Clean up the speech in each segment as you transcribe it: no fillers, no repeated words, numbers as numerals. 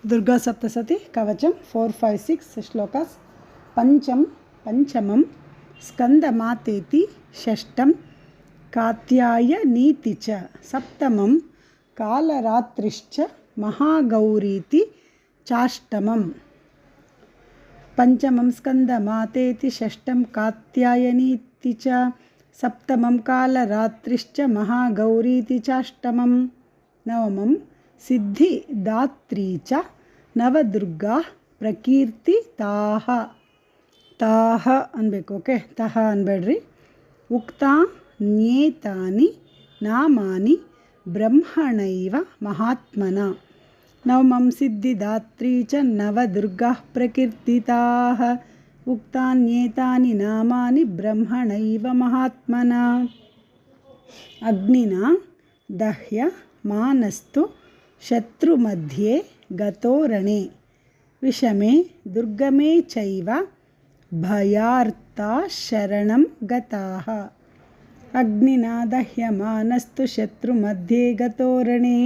दुर्गा सप्तशती कवचम 4-5-6 श्लोकास् पंचमं स्कंदमातेति षष्ठं कात्यायनीति च सप्तमं कालरात्रिश्च महागौरीति चाष्टमम् पंचमं स्कंदमातेति षष्ठं कात्यायनीति च सप्तमं कालरात्रिश्च महागौरीति चाष्टमं नवमं सिद्धिदात्री च नवदुर्गा प्रकीर्तिताः ताः अनबेकु ओके ताः अनबेड्री उक्तान्येतानि नामानि ब्रह्मणैव महात्मना नवमं सिद्धिदात्री च नवदुर्गा प्रकीर्तिताः उक्तान्येतानि नामानि ब्रह्मणैव महात्मना अग्निना दह्यमानस्तु शत्रुमध्ये गतो रणे विषमे दुर्गमे चैव भयार्ता शरणं गताः अग्निना दह्यमानस्तु शत्रुमध्ये गतो रणे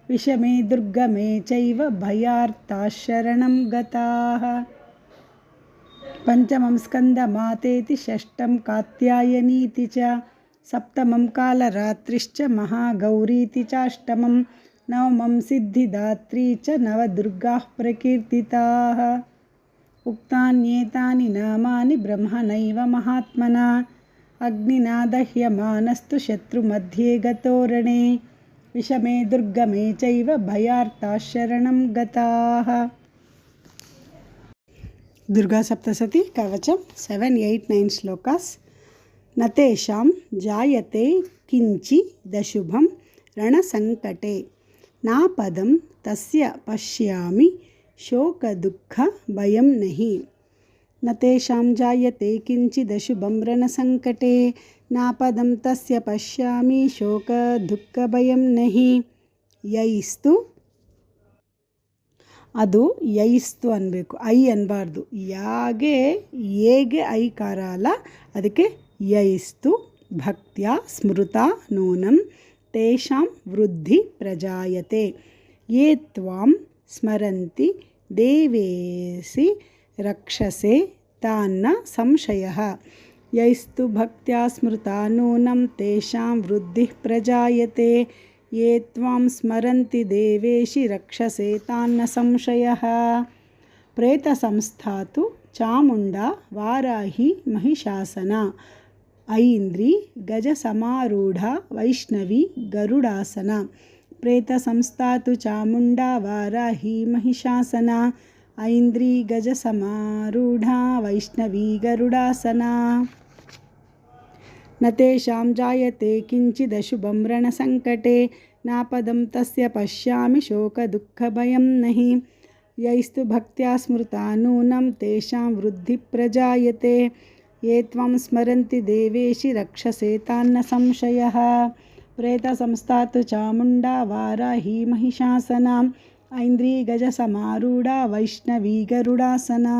विषमे दुर्गमे चैव भयार्ता शरणं गताः पंचमं स्कंदमातेति षष्ठं कात्यायनीति च सप्तमं कालरात्रिश्च महागौरीति चाष्टमं नवमं सिद्धिदात्री च नवदुर्गाः प्रकीर्तिताः उक्तान्येतानि नामानि ब्रह्मणैव महात्मना अग्निना दह्यमानस्तु शत्रुमध्ये गतो रणे विषमे दुर्गमे चैव भयार्ताः शरणं गताः दुर्गा सप्तशती कवचम 7-8-9 श्लोकास् न तेषां जायते किंचिदशुभं रणसंकटे नापदं तस्य पश्यामि शोकदुःखभयं नहि न तेषां जायते किंचिदशुभं रणसंकटे नापदं तस्य पश्यामि शोकदुःखभयं नहि यैस्तु ಅದು ಯೈಸ್ತು ಅನ್ನಬೇಕು ಐ ಅನ್ನಬಾರ್ದು ಯಾಗೆ ಏಗೆ ಐಕಾರ ಅಲ್ಲ ಅದಕ್ಕೆ ಯೈಸ್ತು ಭಕ್ತ್ಯಾ ಸ್ಮೃತಾ ನೂನಂ ತೇಷಾಂ ವೃದ್ಧಿ ಪ್ರಜಾಯತೆ ಯೇ ತ್ವಾಂ ಸ್ಮರಂತಿ ದೇವೇಸಿ ರಕ್ಷಸೆ ತಾನ್ನ ಸಂಶಯಃ ಯೈಸ್ತು ಭಕ್ತ್ಯಾ ಸ್ಮೃತಾ ನೂನಂ ತೇಷಾಂ ವೃದ್ಧಿ ಪ್ರಜಾಯತೆ ये त्वां स्मरन्ति देवेशि रक्षसे तान्न संशयः प्रेतसंस्थातु चामुण्डा वाराही महिषासना ऐन्द्री गजसमारूढा वैष्णवी गरुडासना प्रेतसंस्थातु चामुण्डा वाराही महिषासना ऐन्द्री गजसमारूढा वैष्णवी गरुडासना न तेषां जायते किंचिदशुभं रणसंकटे नापदं तस्य पश्यामि शोकदुःखभयं नहि यैस्तु भक्त्या स्मृता नूनं तेषां वृद्धि प्रजायते ये त्वां स्मरन्ति देवेशि रक्षसे तान्न संशयः प्रेतसंस्थातु चामुण्डा वाराही महिषासना ऐन्द्री गजसमारूढा वैष्णवी गरुडासना।